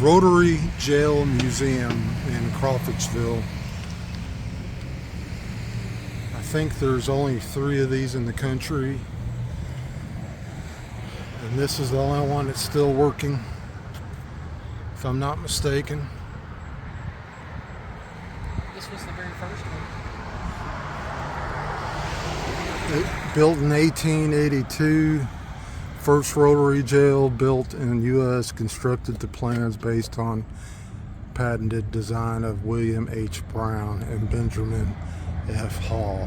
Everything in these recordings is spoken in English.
Rotary Jail Museum in Crawfordsville. I think there's only 3 of these in the country, and this is the only one that's still working, if I'm not mistaken. This was the very first one. Built in 1882. First Rotary Jail, built in U.S., constructed to plans based on patented design of William H. Brown and Benjamin F. Hall.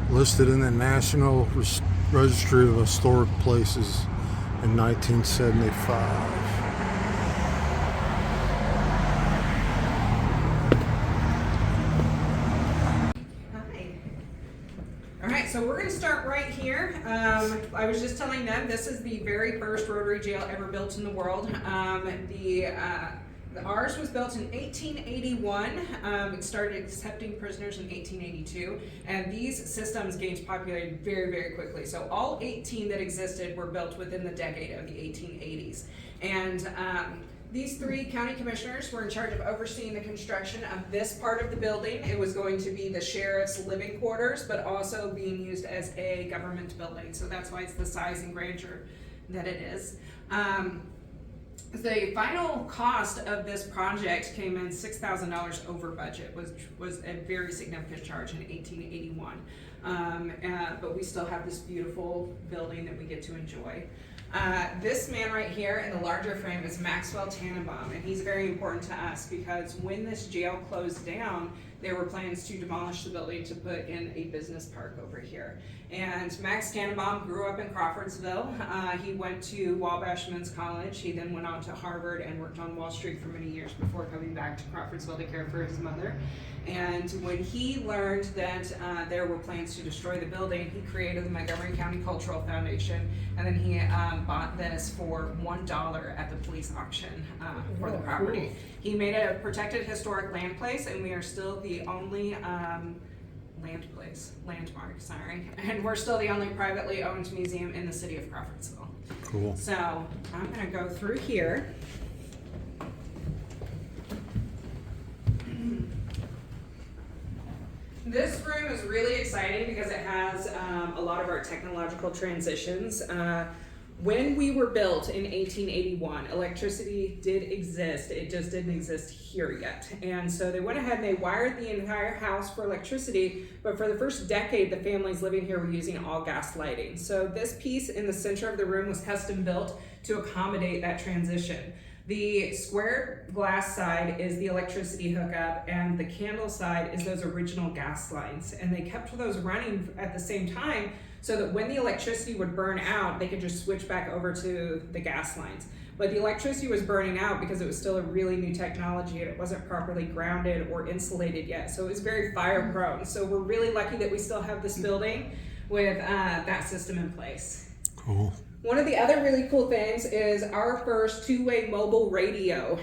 Listed in the National Registry of Historic Places in 1975. So we're going to start right here. I was just telling them this is the very first Rotary Jail ever built in the world. Ours was built in 1881. It started accepting prisoners in 1882, and these systems gained popularity very, very quickly. So all 18 that existed were built within the decade of the 1880s. And these 3 county commissioners were in charge of overseeing the construction of this part of the building. It was going to be the sheriff's living quarters, but also being used as a government building. So that's why it's the size and grandeur that it is. The final cost of this project came in $6,000 over budget, which was a very significant charge in 1881. But we still have this beautiful building that we get to enjoy. This man right here in the larger frame is Maxwell Tannenbaum, and he's very important to us because when this jail closed down, there were plans to demolish the building to put in a business park over here. And Max Tannenbaum grew up in Crawfordsville. He went to Wabash Men's College. He then went on to Harvard and worked on Wall Street for many years before coming back to Crawfordsville to care for his mother. And when he learned that there were plans to destroy the building, he created the Montgomery County Cultural Foundation, and then he bought this for $1 at the police auction for the property. Cool. He made a protected historic land place, and we are still the only landmark, and we're still the only privately owned museum in the city of Crawfordsville. Cool. So I'm going to go through here. This room is really exciting because it has a lot of our technological transitions. When we were built in 1881, electricity did exist. It just didn't exist here yet. And so they went ahead and they wired the entire house for electricity, but for the first decade, the families living here were using all gas lighting. So this piece in the center of the room was custom built to accommodate that transition. The square glass side is the electricity hookup, and the candle side is those original gas lines. And they kept those running at the same time so that when the electricity would burn out, they could just switch back over to the gas lines. But the electricity was burning out because it was still a really new technology and it wasn't properly grounded or insulated yet. So it was very fire prone. So we're really lucky that we still have this building with that system in place. Cool. One of the other really cool things is our first 2-way mobile radio.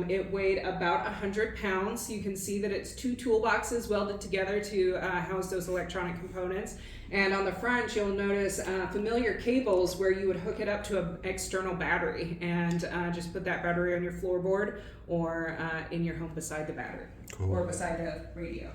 It weighed about 100 pounds. You can see that it's 2 toolboxes welded together to house those electronic components. And on the front, you'll notice familiar cables where you would hook it up to an external battery and just put that battery on your floorboard or in your home beside the battery. Cool. Or beside the radio.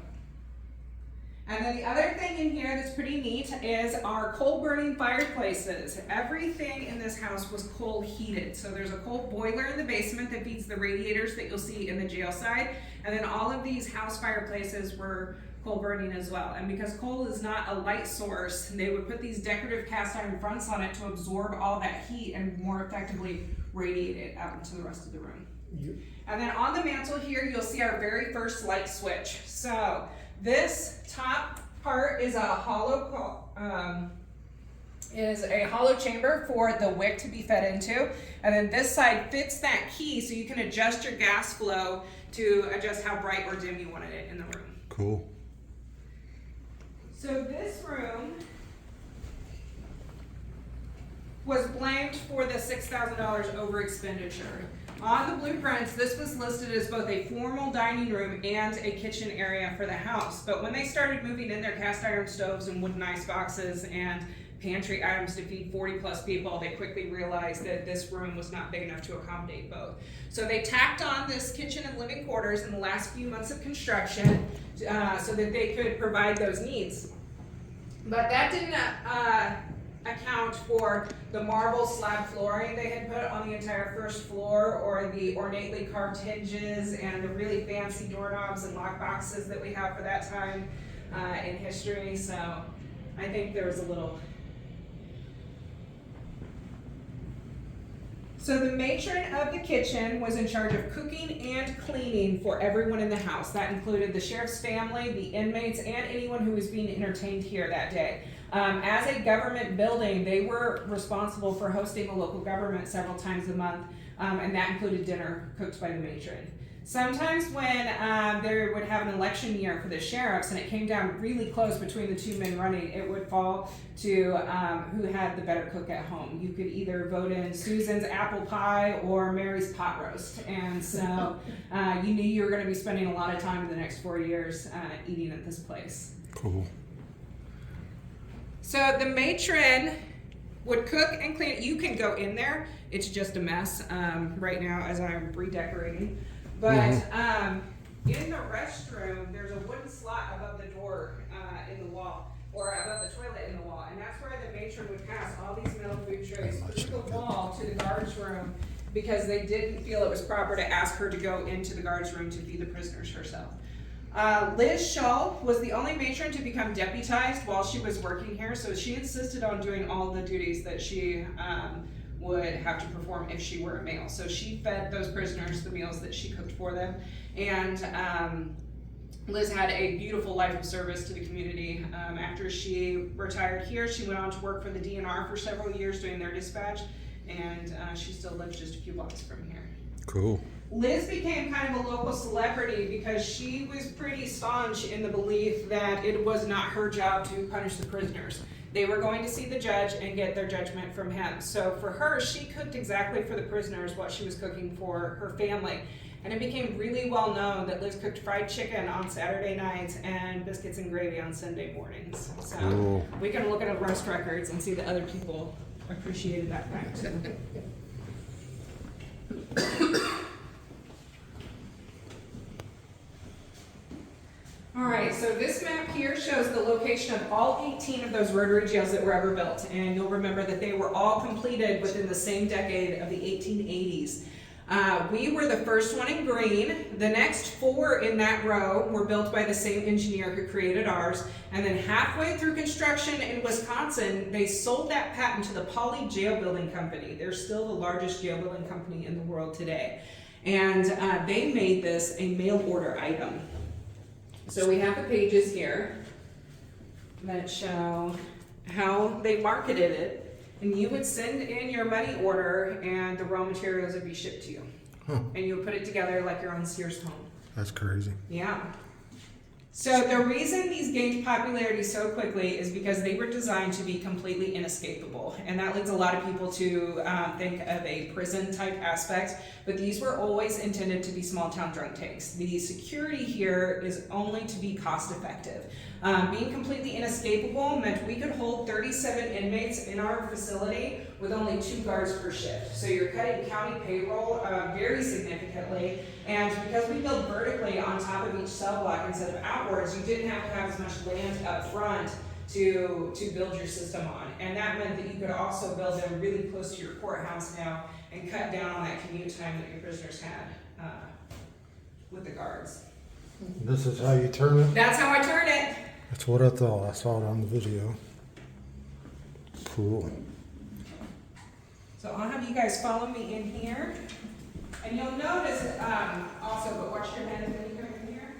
And then the other thing in here that's pretty neat is our coal burning fireplaces. Everything in this house was coal heated. So there's a coal boiler in the basement that feeds the radiators that you'll see in the jail side. And then all of these house fireplaces were coal burning as well. And because coal is not a light source, they would put these decorative cast iron fronts on it to absorb all that heat and more effectively radiate it out into the rest of the room. Yep. And then on the mantle here, you'll see our very first light switch. So this top part is a hollow chamber for the wick to be fed into, and then this side fits that key so you can adjust your gas flow to adjust how bright or dim you wanted it in the room. Cool. So this room was blamed for the $6,000 over expenditure. On the blueprints, this was listed as both a formal dining room and a kitchen area for the house. But when they started moving in their cast iron stoves and wooden ice boxes and pantry items to feed 40 plus people, they quickly realized that this room was not big enough to accommodate both. So they tacked on this kitchen and living quarters in the last few months of construction so that they could provide those needs. But that didn't account for the marble slab flooring they had put on the entire first floor, or the ornately carved hinges and the really fancy doorknobs and lock boxes that we have for that time in history. So I think there was a little. So the matron of the kitchen was in charge of cooking and cleaning for everyone in the house. That included the sheriff's family, the inmates, and anyone who was being entertained here that day. As a government building, they were responsible for hosting the local government several times a month, and that included dinner cooked by the matron. Sometimes when they would have an election year for the sheriffs and it came down really close between the two men running, it would fall to who had the better cook at home. You could either vote in Susan's apple pie or Mary's pot roast. And so you knew you were going to be spending a lot of time in the next 4 years eating at this place. Cool. So the matron would cook and clean. You can go in there. It's just a mess right now as I'm redecorating. But in the restroom, there's a wooden slot above the door in the wall, or above the toilet in the wall, and that's where the matron would pass all these metal food trays through the wall to the guards room, because they didn't feel it was proper to ask her to go into the guards room to feed the prisoners herself. Liz Shull was the only matron to become deputized while she was working here, so she insisted on doing all the duties that she would have to perform if she were a male. So she fed those prisoners the meals that she cooked for them. And Liz had a beautiful life of service to the community. After she retired here, she went on to work for the DNR for several years doing their dispatch, and she still lives just a few blocks from here. Cool. Liz became kind of a local celebrity because she was pretty staunch in the belief that it was not her job to punish the prisoners. They were going to see the judge and get their judgment from him. So for her, she cooked exactly for the prisoners what she was cooking for her family. And it became really well known that Liz cooked fried chicken on Saturday nights and biscuits and gravy on Sunday mornings. So cool. We can look at the roast records and see that other people appreciated that fact. All right, so this map here shows the location of all 18 of those rotary jails that were ever built. And you'll remember that they were all completed within the same decade of the 1880s. We were the first one in green. The next 4 in that row were built by the same engineer who created ours. And then halfway through construction in Wisconsin, they sold that patent to the Poly Jail Building Company. They're still the largest jail building company in the world today. And they made this a mail order item. So we have the pages here that show how they marketed it, and you would send in your money order and the raw materials would be shipped to you. Huh. And you would put it together like your own Sears home. That's crazy. Yeah. So the reason these gained popularity so quickly is because they were designed to be completely inescapable. And that leads a lot of people to think of a prison type aspect, but these were always intended to be small town drunk tanks. The security here is only to be cost effective. Being completely inescapable meant we could hold 37 inmates in our facility with only 2 guards per shift. So you're cutting county payroll very significantly. And because we built vertically on top of each cell block instead of outwards, you didn't have to have as much land up front to build your system on. And that meant that you could also build them really close to your courthouse now and cut down on that commute time that your prisoners had with the guards. This is how you turn it? That's how I turn it. That's what I thought. I saw it on the video. Cool. So I'll have you guys follow me in here. And you'll notice also, but watch your hands when you come in here.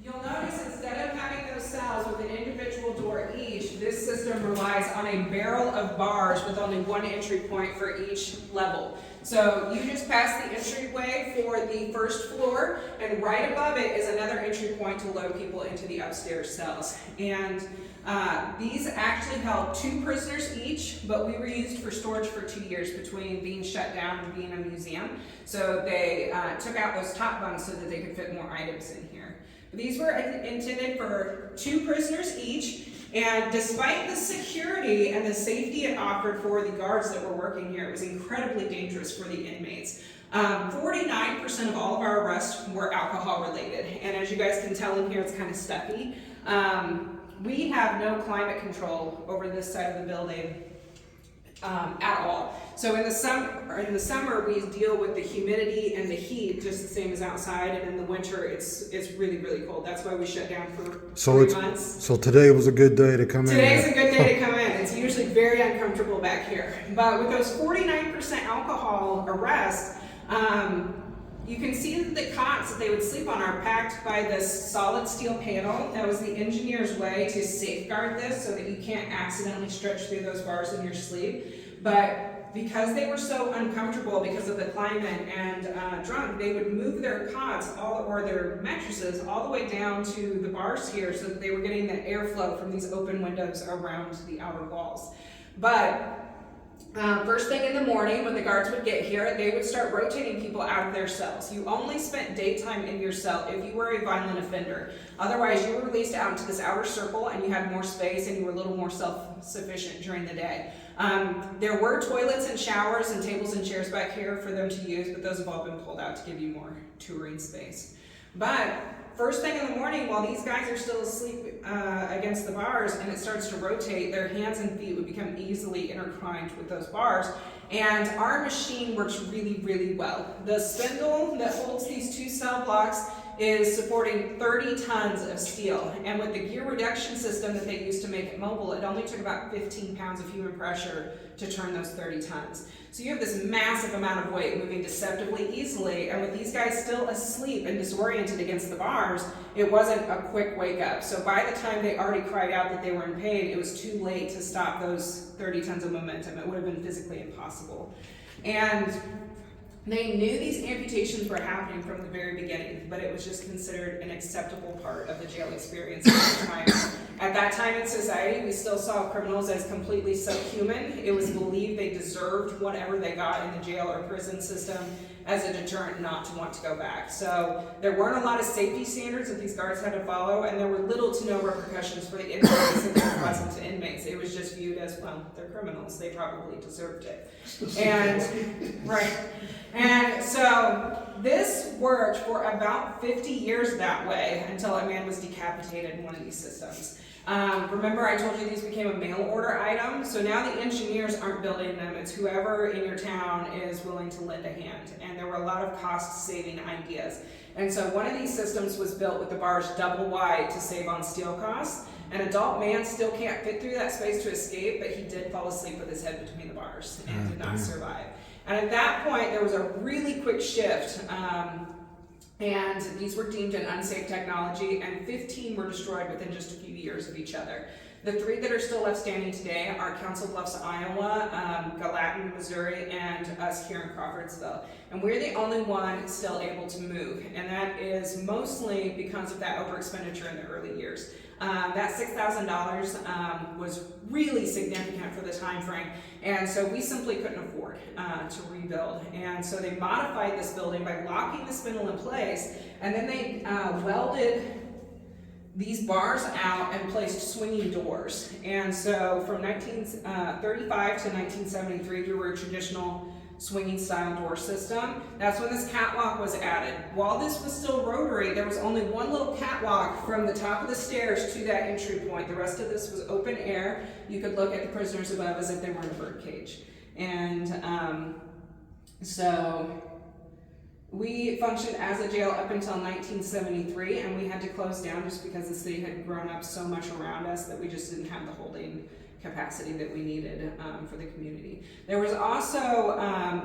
You'll notice instead of having those cells with an individual door each, this system relies on a barrel of bars with only one entry point for each level. So you just pass the entryway for the first floor, and right above it is another entry point to load people into the upstairs cells. And these actually held 2 prisoners each, but we were used for storage for 2 years between being shut down and being a museum. So they took out those top bunks so that they could fit more items in here. These were intended for 2 prisoners each. And despite the security and the safety it offered for the guards that were working here, it was incredibly dangerous for the inmates. 49% of all of our arrests were alcohol related. And as you guys can tell in here, it's kind of stuffy. We have no climate control over this side of the building at all. So in the summer we deal with the humidity and the heat just the same as outside, and in the winter it's really, really cold. That's why we shut down for 3 months. So today was a good day to come in. Today's a good day to come in. It's usually very uncomfortable back here. But with those 49% alcohol arrests, you can see that the cots that they would sleep on are packed by this solid steel panel. That was the engineer's way to safeguard this so that you can't accidentally stretch through those bars in your sleep. But because they were so uncomfortable because of the climate and drunk, they would move their cots or their mattresses all the way down to the bars here so that they were getting the airflow from these open windows around the outer walls. But first thing in the morning when the guards would get here, they would start rotating people out of their cells. You only spent daytime in your cell if you were a violent offender. Otherwise, you were released out into this outer circle and you had more space and you were a little more self-sufficient during the day. There were toilets and showers and tables and chairs back here for them to use, but those have all been pulled out to give you more touring space. But first thing in the morning, while these guys are still asleep against the bars and it starts to rotate, their hands and feet would become easily intertwined with those bars. And our machine works really, really well. The spindle that holds these 2 cell blocks is supporting 30 tons of steel. And with the gear reduction system that they used to make it mobile, it only took about 15 pounds of human pressure to turn those 30 tons. So you have this massive amount of weight moving deceptively easily, and with these guys still asleep and disoriented against the bars, it wasn't a quick wake up. So by the time they already cried out that they were in pain, it was too late to stop those 30 tons of momentum. It would have been physically impossible. And they knew these amputations were happening from the very beginning, but it was just considered an acceptable part of the jail experience at the time. At that time in society, we still saw criminals as completely subhuman. It was believed they deserved whatever they got in the jail or prison system as a deterrent not to want to go back. So there weren't a lot of safety standards that these guards had to follow, and there were little to no repercussions for the inmates that were present to inmates. It was just viewed as, well, they're criminals. They probably deserved it. And, right. And so this worked for about 50 years that way until a man was decapitated in one of these systems. Remember I told you these became a mail order item? So now the engineers aren't building them. It's whoever in your town is willing to lend a hand. And there were a lot of cost-saving ideas. And so one of these systems was built with the bars double wide to save on steel costs. An adult man still can't fit through that space to escape, but he did fall asleep with his head between the bars and did not survive. And at that point, there was a really quick shift, and these were deemed an unsafe technology, and 15 were destroyed within just a few years of each other. The 3 that are still left standing today are Council Bluffs, Iowa, Gallatin, Missouri, and us here in Crawfordsville. And we're the only one still able to move, and that is mostly because of that over expenditure in the early years. That $6,000 was really significant for the time frame, and so we simply couldn't afford to rebuild. And so they modified this building by locking the spindle in place, and then they welded these bars out and placed swinging doors. And so from 1935 to 1973, we were a traditional swinging style door system. That's when this catwalk was added. While this was still rotary, there was only one little catwalk from the top of the stairs to that entry point. The rest of this was open air. You could look at the prisoners above as if they were in a bird cage. And so We functioned as a jail up until 1973, and we had to close down just because the city had grown up so much around us that we just didn't have the holding capacity that we needed for the community. There was also,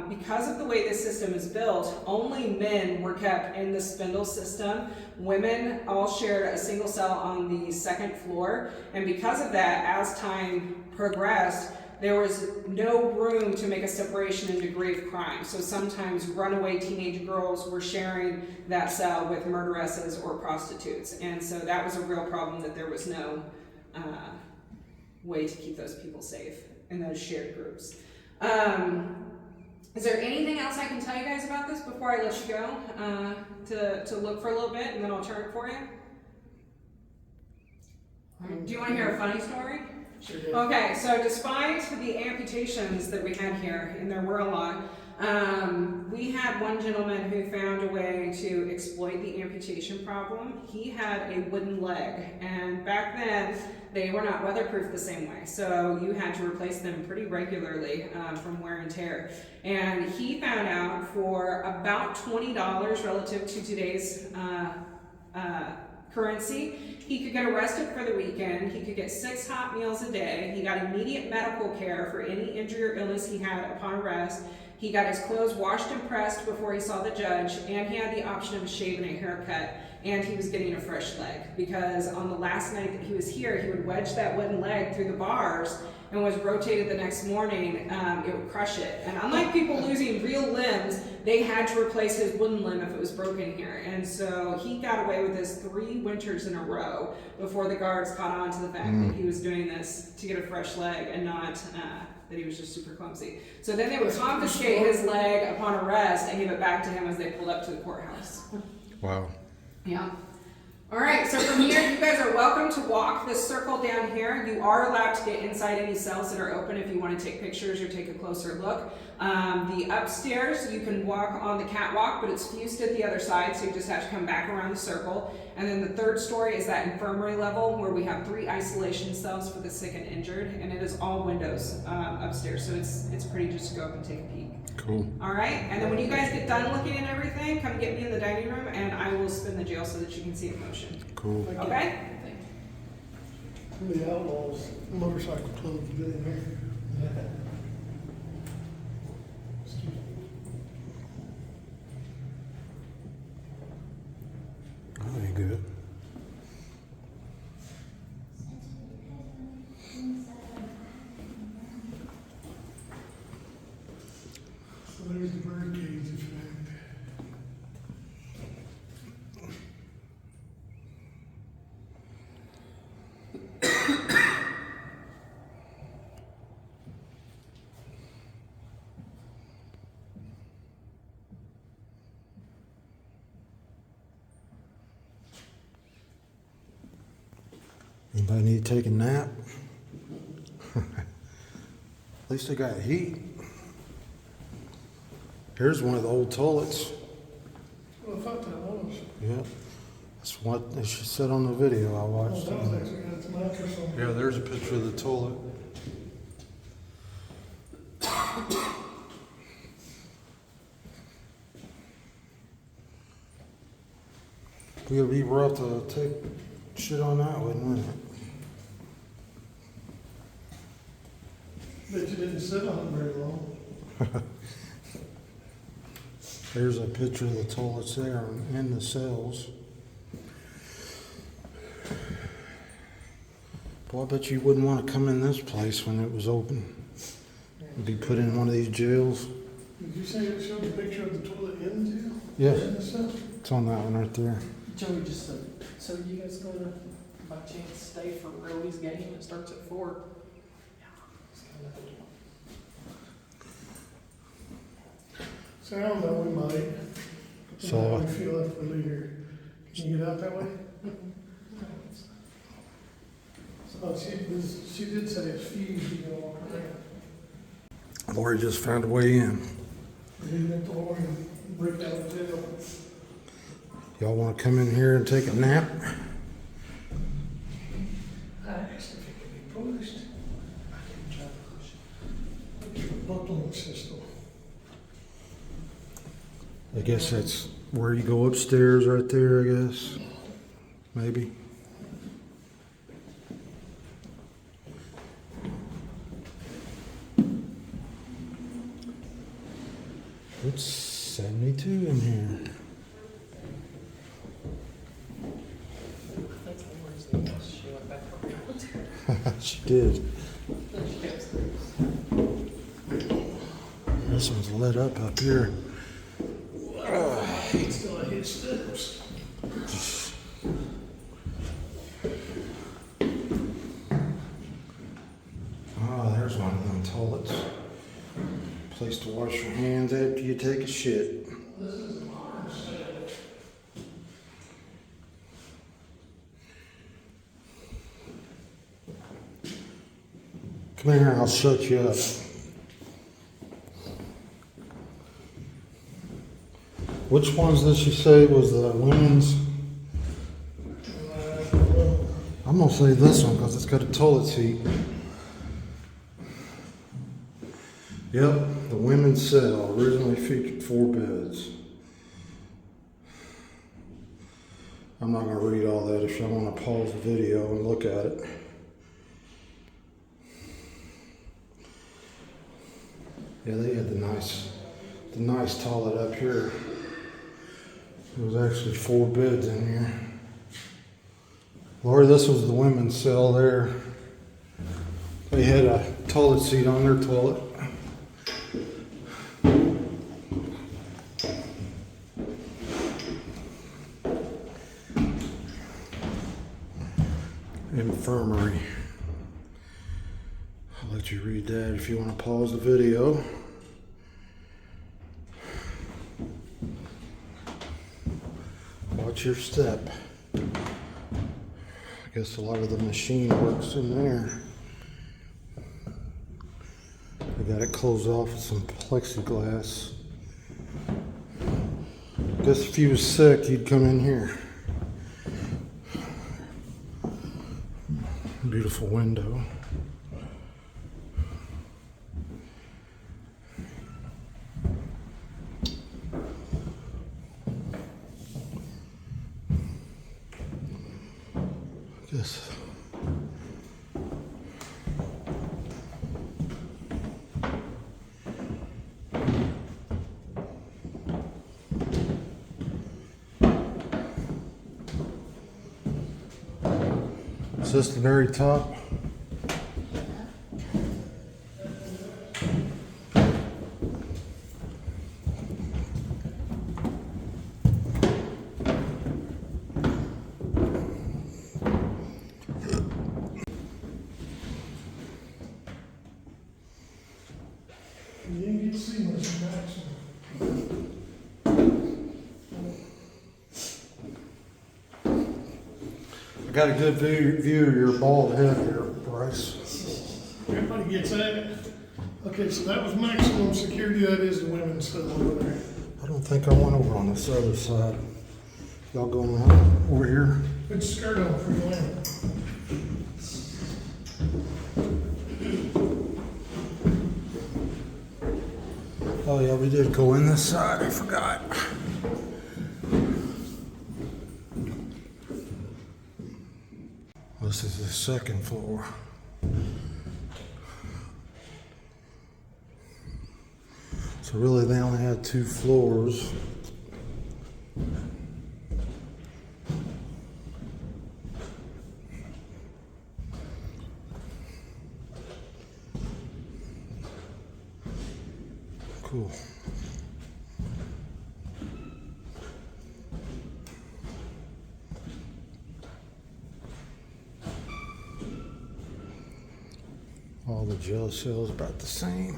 because of the way this system is built, only men were kept in the spindle system. Women all shared a single cell on the second floor, and because of that, as time progressed, there was no room to make a separation in degree of crime. So sometimes runaway teenage girls were sharing that cell with murderesses or prostitutes. And so that was a real problem, that there was no way to keep those people safe in those shared groups. Is there anything else I can tell you guys about this before I let you go to look for a little bit, and then I'll turn it for you? Do you want to hear a funny story? Sure do. Okay, so despite the amputations that we had here, and there were a lot, we had one gentleman who found a way to exploit the amputation problem. He had a wooden leg, and back then they were not weatherproof the same way, so you had to replace them pretty regularly from wear and tear. And he found out for about $20 relative to today's currency, he could get arrested for the weekend, he could get 6 hot meals a day, he got immediate medical care for any injury or illness he had upon arrest, he got his clothes washed and pressed before he saw the judge, and he had the option of a shave and a haircut, and he was getting a fresh leg, because on the last night that he was here, he would wedge that wooden leg through the bars, and was rotated the next morning, it would crush it. And unlike people losing real limbs, they had to replace his wooden limb if it was broken here. And so he got away with this 3 winters in a row before the guards caught on to the fact that he was doing this to get a fresh leg and not that he was just super clumsy. So then they would confiscate his leg upon arrest and give it back to him as they pulled up to the courthouse. Wow. Yeah. All right, so from here, you guys are welcome to walk this circle down here. You are allowed to get inside any cells that are open if you want to take pictures or take a closer look. The upstairs, you can walk on the catwalk, but it's fused at the other side, so you just have to come back around the circle. And then the 3rd story is that infirmary level where we have 3 isolation cells for the sick and injured, and it is all windows upstairs, so it's pretty just to go up and take a peek. Cool. All right, and then when you guys get done looking at everything, come get me in the dining room, and I will spin the jail so that you can see it in motion. Cool. Okay? The Outlaws motorcycle club has been in here. Excuse me. That ain't good. So there's the bird cage effect. Anybody need to take a nap? At least they got heat. Here's one of the old toilets. Well, I thought that was. Yeah. That's what she said on the video I Oh, watched. that was actually got its mattress on. Yeah, there's a picture of the toilet. We'd be rough to take shit on that, wouldn't we? Bet you didn't sit on it very long. There's a picture of the toilets there and the cells. Boy, I bet you wouldn't want to come in this place when it was open. You'd be put in one of these jails. Did you say it showed a picture of the toilet in the jail? Yeah, And the stuff? it's on that one right there. Joey just said, so you guys gonna by chance stay for Roey's game? It starts at 4. So I don't know, we might. So- We feel like we're here. Can you get out that way? Oh, she did say it's fused, you gotta walk around. Lori just found a way in. We didn't have to worry and break out the jail. Y'all want to come in here and take a nap? I asked if it could be pushed. I can try to push it. Look at the buckling system. I guess that's where you go upstairs right there, I guess. Maybe. It's 72 in here. That's the worst thing. She went back around. She did. Then she goes through. This one's lit up here. It's gonna hit steps. Oh, there's one of them toilets. Place to wash your hands after you take a shit. This is a modern set. Come here, I'll shut you up. Which one's this you say was the women's? I'm gonna say this one because it's got a toilet seat. Yep, the women's cell originally featured 4 beds. I'm not gonna read all that if y'all wanna pause the video and look at it. Yeah, they had the nice toilet up here. There was actually 4 beds in here. Lord, this was the women's cell there. They had a toilet seat on their toilet. Infirmary. I'll let you read that if you want to pause the video. Watch your step. I guess a lot of the machine works in there. I got it closed off with some plexiglass. Guess if you was sick, you'd come in here. Beautiful window. Guess. Is this the very top? You didn't get to see much of Maxwell. I got a good view of your bald head here, Bryce. Everybody gets that. Okay, so that was maximum security. That is the women's cell over there. I don't think I went over on this other side. Y'all going on over here? Put your skirt on for your women. Oh yeah, we did go in this side, I forgot. This is the second floor. So really they only had 2 floors. Cool. All the jail cells about the same.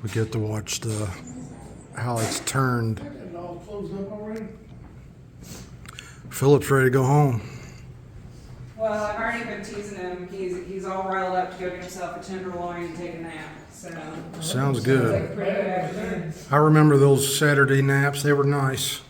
We get to watch how it's turned. And all closed up already? Philip's ready to go home. Well, I've already been teasing him. He's all riled up to go get himself a tenderloin and take a nap. So Sounds it's good. like a pretty good afternoon. I remember those Saturday naps. They were nice.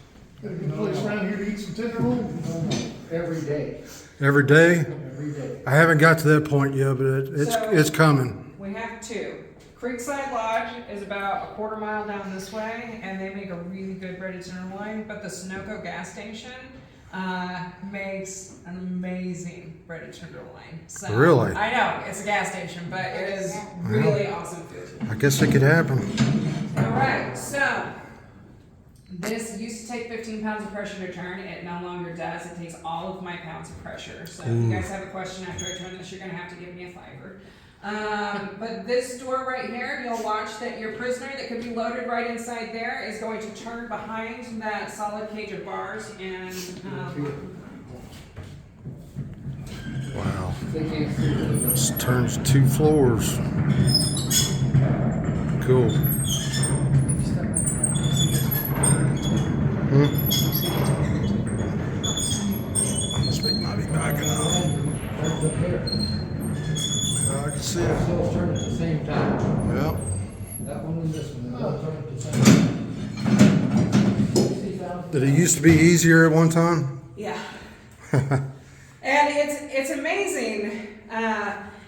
Got a good place around here to eat some tenderloin? Every day, Every day? every day. I haven't got to that point yet, but So- it's coming. We have two. Creekside Lodge is about a quarter mile down this way, and they make a really good ready to line. But the Sunoco gas station makes an amazing ready to line. So, Really? I know it's a gas station, but it is really awesome food. I guess it could happen. All right, so this used to take 15 pounds of pressure to turn. It no longer does. It takes all of my pounds of pressure. So if you guys have a question after I turn this, you're going to have to give me a fiver. But this door right here, you'll watch that your prisoner that could be loaded right inside there is going to turn behind that solid cage of bars and Wow. This turns 2 floors. Cool. This thing might be backing up. I can see it. They'll turn at the same time. Yeah. That one and this one, they'll turn at the same time. Did it used to be easier at one time? yeah. And it's amazing.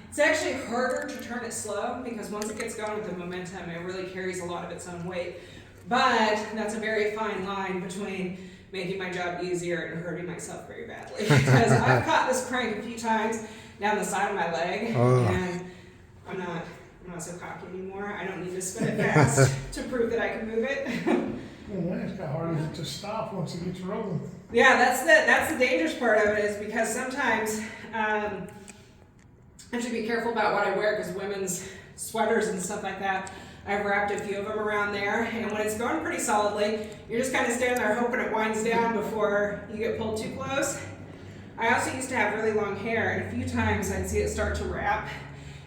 It's actually harder to turn it slow because once it gets going with the momentum, it really carries a lot of its own weight. But that's a very fine line between making my job easier and hurting myself very badly. Because I've caught this crank a few times down the side of my leg, and I'm not so cocky anymore. I don't need to spin it fast to prove that I can move it. Man, it's got hard as it to stop once it gets rolling. Yeah, that's the dangerous part of it is because sometimes I have to be careful about what I wear because women's sweaters and stuff like that, I've wrapped a few of them around there, and when it's going pretty solidly, you're just kind of standing there hoping it winds down before you get pulled too close. I also used to have really long hair, and a few times I'd see it start to wrap,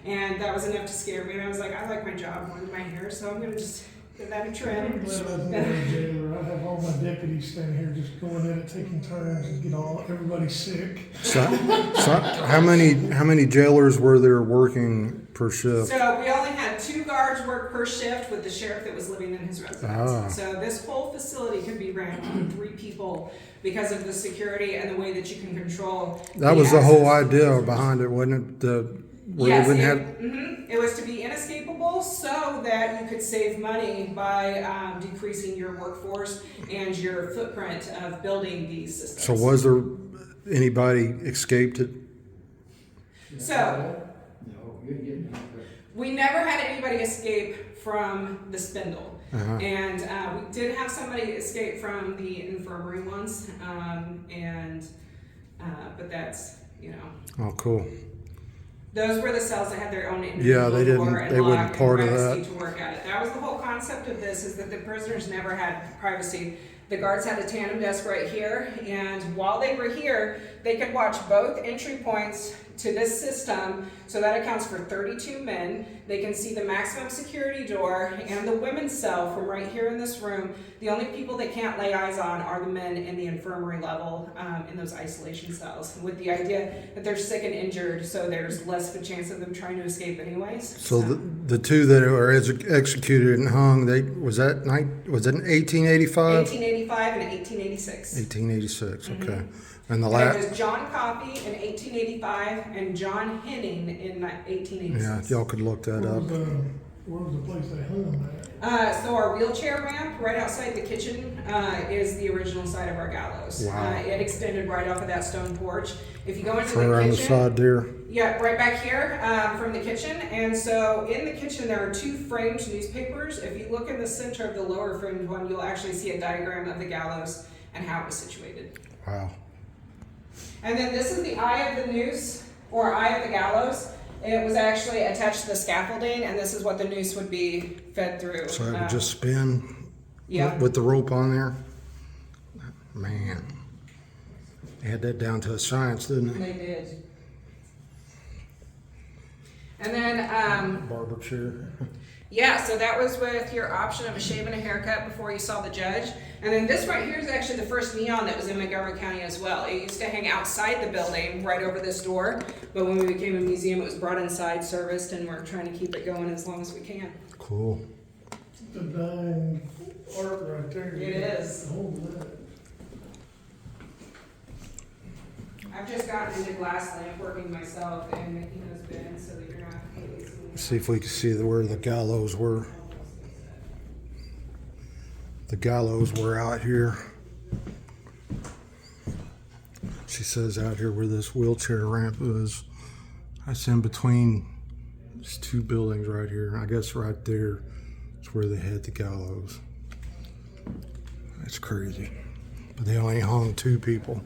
and that was enough to scare me, and I was like, I like my job more than my hair, so I'm going to just give that a I'm trim. glad I was never a jailer. I'd have all my deputies standing here just going at it, taking turns, and get everybody sick. So how many jailers were there working per shift? So we only had 2 guards work per shift with the sheriff that was living in his residence. Ah. So this whole facility could be ran on 3 people because of the security and the way that you can control. That was the whole access. idea behind it, wasn't it? Where Yes, they wouldn't it was to be inescapable so that you could save money by decreasing your workforce and your footprint of building these systems. So was there anybody escaped it? So No, you're getting it. we never had anybody escape from the spindle. Uh-huh. And we did have somebody escape from the infirmary once, but that's, Oh, cool. those were the cells that had their own individual Yeah, they didn't- door and they wasn't lock part and of privacy that. to work at it. That was the whole concept of this, is that the prisoners never had privacy. The guards had a tandem desk right here, and while they were here, they could watch both entry points to this system, so that accounts for 32 men. They can see the maximum security door and the women's cell from right here in this room. The only people they can't lay eyes on are the men in the infirmary level in those isolation cells, with the idea that they're sick and injured, so there's less of a chance of them trying to escape anyways. So the 2 that were executed and hung, was that in 1885? 1885 and 1886. 1886. Okay. And the There last. was John Coffey in 1885 and John Henning in Yeah, 1886. y'all could look that up. Where was the place they hung them at? So our wheelchair ramp right outside the kitchen is the original side of our gallows. Wow. It extended right off of that stone porch. If you go into Right the around the kitchen, side there. yeah, right back here from the kitchen. And so in the kitchen there are 2 framed newspapers. If you look in the center of the lower framed one, you'll actually see a diagram of the gallows and how it was situated. Wow. And then this is the eye of the noose, or eye of the gallows. It was actually attached to the scaffolding, and this is what the noose would be fed through. So it would just spin yeah. with the rope on there. Man, they had that down to a science, didn't they? They did. And then, Barber chair. yeah, so that was with your option of a shave and a haircut before you saw the judge. And then this right here is actually the first neon that was in Montgomery County as well. It used to hang outside the building, right over this door. But when we became a museum, it was brought inside, serviced, and we're trying to keep it going as long as we can. Cool. The dying art right there. It is. Hold that. I've just gotten into glass lamp working myself, and he knows Ben, so that you're not completely seeing. See if we can see where the gallows were. The gallows were out here. She says out here where this wheelchair ramp is. That's in between these two buildings right here. I guess right there is where they had the gallows. That's crazy. But they only hung 2 people.